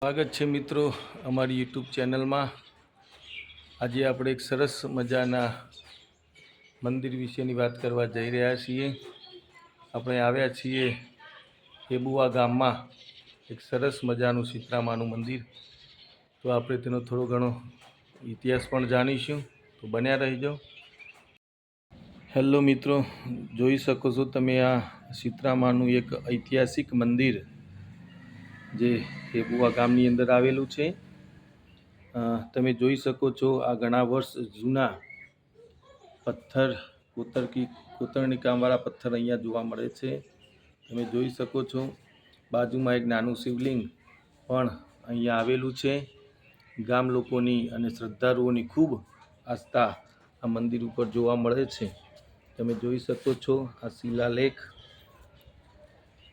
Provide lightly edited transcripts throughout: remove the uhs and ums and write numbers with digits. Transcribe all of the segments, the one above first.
સ્વાગત છે મિત્રો અમારી યુટ્યુબ ચેનલમાં। આજે આપણે એક સરસ મજાના મંદિર વિશેની વાત કરવા જઈ રહ્યા છીએ। આપણે આવ્યા છીએ હેબુઆ ગામમાં એક સરસ મજાનું શીતળામાનું મંદિર। તો આપણે તેનો થોડો ઘણો ઇતિહાસ પણ જાણીશું, તો બન્યા રહેજો। હેલો મિત્રો, જોઈ શકો છો તમે આ શીતળામાનું એક ઐતિહાસિક મંદિર જે હેબુઆ ગામની અંદર આવેલું છે। તમે જોઈ શકો છો આ ઘણા વર્ષ જૂના પથ્થર કોતરણી કામવાળા પથ્થર અહીંયા જોવા મળે છે। તમે જોઈ શકો છો બાજુમાં એક નાનું શિવલિંગ પણ અહીંયા આવેલું છે। ગામ લોકોની અને શ્રદ્ધાળુઓની ખૂબ આસ્થા આ મંદિર ઉપર જોવા મળે છે। તમે જોઈ શકો છો આ શિલાલેખ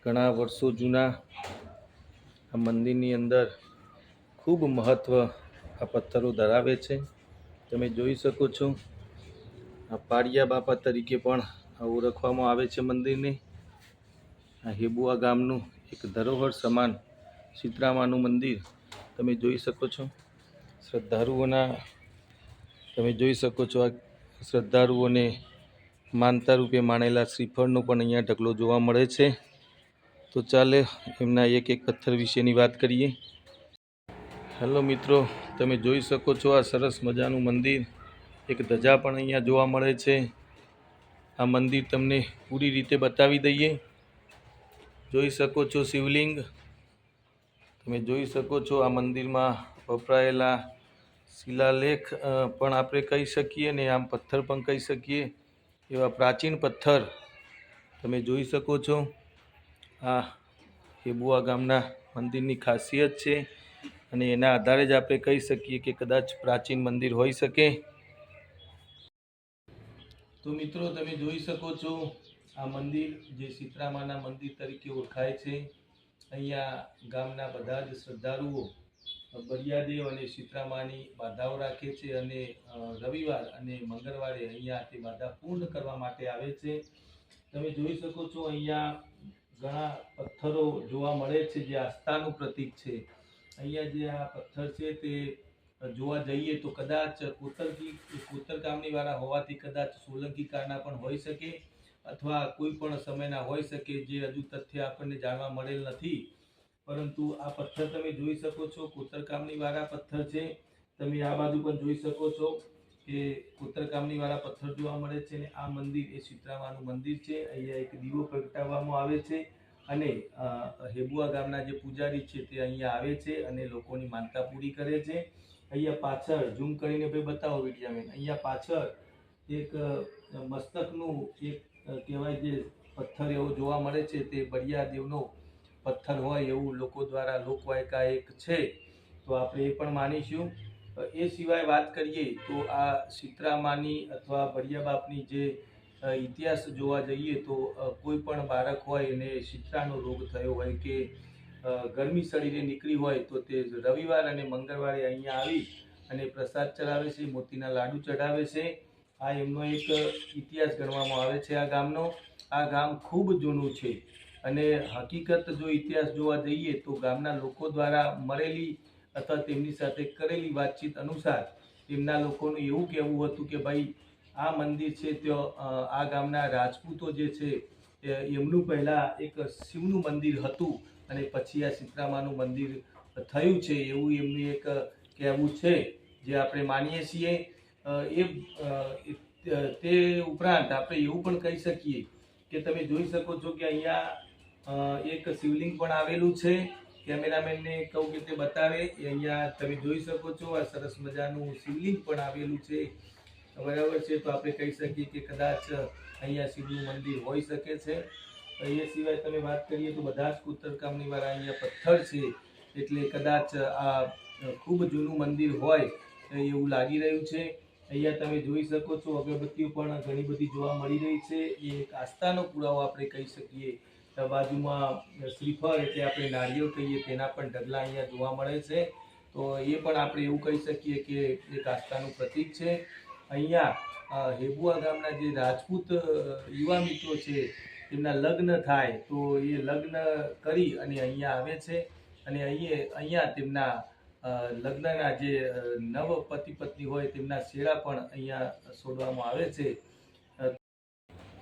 ઘણા વર્ષો જૂના। આ મંદિરની અંદર ખૂબ મહત્ત્વ આ પથ્થરો ધરાવે છે। તમે જોઈ શકો છો આ પાળિયા બાપા તરીકે પણ ઓળખવામાં આવે છે મંદિરને। આ હેબુઆ ગામનું એક ધરોહર સમાન શીતળામાનું મંદિર તમે જોઈ શકો છો। તમે જોઈ શકો છો આ શ્રદ્ધાળુઓને માનતા રૂપે માનેલા શ્રીફળનો પણ અહીંયા ઢગલો જોવા મળે છે। તો ચાલે એમના એક એક પથ્થર વિશેની વાત કરીએ। હેલો મિત્રો, તમે જોઈ શકો છો આ સરસ મજાનું મંદિર। એક ધજા પણ અહીંયા જોવા મળે છે। આ મંદિર તમને પૂરી રીતે બતાવી દઈએ। જોઈ શકો છો શિવલિંગ। તમે જોઈ શકો છો આ મંદિરમાં વપરાયેલા શિલાલેખ પણ આપણે કહી શકીએ ને આમ પથ્થર પણ કહી શકીએ એવા પ્રાચીન પથ્થર તમે જોઈ શકો છો। આ હેબુઆ ગામના મંદિરની ખાસિયત છે અને એના આધારે જ આપણે કહી શકીએ કે કદાચ પ્રાચીન મંદિર હોઈ શકે। તો મિત્રો તમે જોઈ શકો છો આ મંદિર જે શીતળામાના મંદિર તરીકે ઓળખાય છે। અહીંયા ગામના બધા જ શ્રદ્ધાળુઓ બળિયાદેવ અને શીતળામાની બાધાઓ રાખે છે અને રવિવાર અને મંગળવારે અહીંયા તે બાધા પૂર્ણ કરવા માટે આવે છે। તમે જોઈ શકો છો અહીંયા ઘણા પથ્થરો જોવા મળે છે જે આસ્થાનું પ્રતીક છે। અહીંયા જે આ પથ્થર છે તે જોવા જઈએ તો કદાચ કોતરકામની વાળા હોવાથી કદાચ સોલંકી કાળના પણ હોઈ શકે અથવા કોઈ પણ સમયના હોઈ શકે, જે હજુ તથ્ય આપણને જાણવા મળેલ નથી। પરંતુ આ પથ્થર તમે જોઈ શકો છો કોતરકામની વાળા પથ્થર છે। તમે આ બાજુ પણ જોઈ શકો છો કે કોતરકામની વાળા પથ્થર જોવા મળે છે અને આ મંદિર એ શીતળામાનું મંદિર છે। અહીંયા એક દીવો પ્રગટાવવામાં આવે છે અને હેબુઆ ગામના જે પૂજારી છે તે અહીંયા આવે છે અને લોકોની માનતા પૂરી કરે છે। અહીંયા પાછળ ઝૂમ કરીને ભાઈ બતાવો વિડીયામેન, અહીંયા પાછળ એક મસ્તકનું એક કહેવાય જે પથ્થર એવો જોવા મળે છે તે બળિયાદેવનો પથ્થર હોય એવું લોકો દ્વારા લોકવાયકા એક છે, તો આપણે એ પણ માનીશું। એ સિવાય વાત કરીએ તો આ શીતળામાની અથવા બળિયા બાપની જે ઇતિહાસ જોવા જઈએ તો કોઈ પણ બાળક હોય એને શીતળાનો રોગ થયો હોય કે ગરમી શરીરે નીકળી હોય તો તે રવિવાર અને મંગળવારે અહીંયા આવી અને પ્રસાદ ચડાવે છે, મોતીના લાડુ ચડાવે છે। આ એમનો એક ઇતિહાસ ગણવામાં આવે છે આ ગામનો। આ ગામ ખૂબ જૂનું છે અને હકીકત જો ઇતિહાસ જોવા જઈએ તો ગામના લોકો દ્વારા મળેલી અથવા તેમની સાથે કરેલી વાતચીત અનુસાર તેમના લોકોનું એવું કહેવું હતું કે ભાઈ આ મંદિર છે ત્યાં આ ગામના રાજપૂતો જે છે એમનું પહેલાં એક શિવનું મંદિર હતું અને પછી આ શીતળામાનું મંદિર થયું છે એવું એમનું એક કહેવું છે, જે આપણે માનીએ છીએ। તે ઉપરાંત આપણે એવું પણ કહી શકીએ કે તમે જોઈ શકો છો કે અહીંયા એક શિવલિંગ પણ આવેલું છે। કેમેરામેનને કહું કે તે બતાવે, અહીંયા તમે જોઈ શકો છો આ સરસ મજાનું શિવલિંગ પણ આવેલું છે, બરાબર છે। તો આપણે કહી શકીએ કે કદાચ અહીંયા શિવનું મંદિર હોઈ શકે છે। એ સિવાય તમે વાત કરીએ તો બધા જ કોતરકામની વાળા અહીંયા પથ્થર છે, એટલે કદાચ આ ખૂબ જૂનું મંદિર હોય એવું લાગી રહ્યું છે। અહીંયા તમે જોઈ શકો છો અગરબત્તીઓ પણ ઘણી બધી જોવા મળી રહી છે, એ એક આસ્થાનો પુરાવો આપણે કહી શકીએ। બાજુમાં શ્રીફળ એટલે આપણે નારિયેળ કહીએ તેના પણ ઢગલા અહીંયા જોવા મળે છે, તો એ પણ આપણે એવું કહી શકીએ કે એક આસ્થાનું પ્રતીક છે। અહીંયા હેબુઆ ગામના જે રાજપૂત યુવા મિત્રો છે તેમના લગ્ન થાય તો એ લગ્ન કરી અને અહીંયા આવે છે અને અહીંયા તેમના લગ્નના જે નવ પતિ પત્ની હોય તેમના શેરા પણ અહીંયા છોડવામાં આવે છે.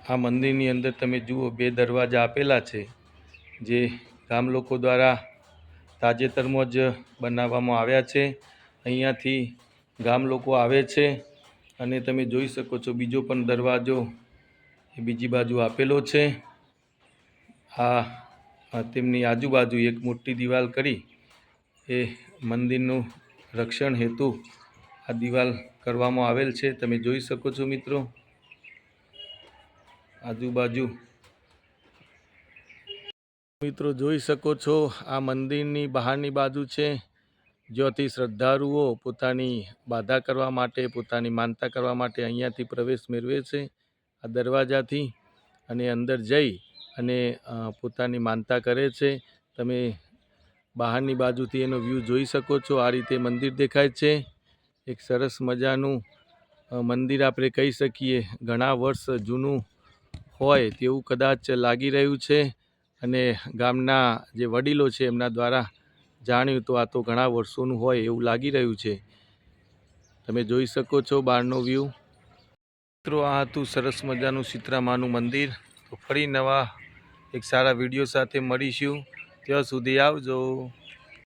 આ મંદિરની અંદર તમે જુઓ 2 દરવાજા આપેલા છે, જે ગામ લોકો દ્વારા તાજેતરમાં જ બનાવવામાં આવ્યા છે. અહીંયાથી ગામ લોકો આવે છે અને તમે જોઈ શકો છો બીજો પણ દરવાજો એ બીજી બાજુ આપેલો છે. તેમની આજુબાજુ એક મોટી દિવાલ કરી એ મંદિરનું રક્ષણ હેતુ આ દિવાલ કરવામાં આવેલ છે. તમે જોઈ શકો છો મિત્રો, આજુબાજુ મિત્રો જોઈ શકો છો આ મંદિરની બહારની બાજુ છે, જ્યાંથી શ્રદ્ધાળુઓ પોતાની બાધા કરવા માટે, પોતાની માનતા કરવા માટે અહીંયાથી પ્રવેશ મેળવે છે આ દરવાજાથી, અને અંદર જઈ અને પોતાની માનતા કરે છે. તમે બહારની બાજુથી એનો વ્યૂ જોઈ શકો છો. આ રીતે મંદિર દેખાય છે. એક સરસ મજાનું મંદિર આપણે કહી શકીએ, ઘણા વર્ષ જૂનું હોય તેવું કદાચ લાગી રહ્યું છે. અને ગામના જે વડીલો છે એમના દ્વારા જાણ્યું તો આ તો ઘણા વર્ષોનું હોય એવું લાગી રહ્યું છે. તમે જોઈ શકો છો બહારનો વ્યૂ. મિત્રો આ હતું સરસ મજાનું શીતળામાનું મંદિર. તો ફરી નવા એક સારા વિડીયો સાથે મળીશું. ત્યાં સુધી આવજો.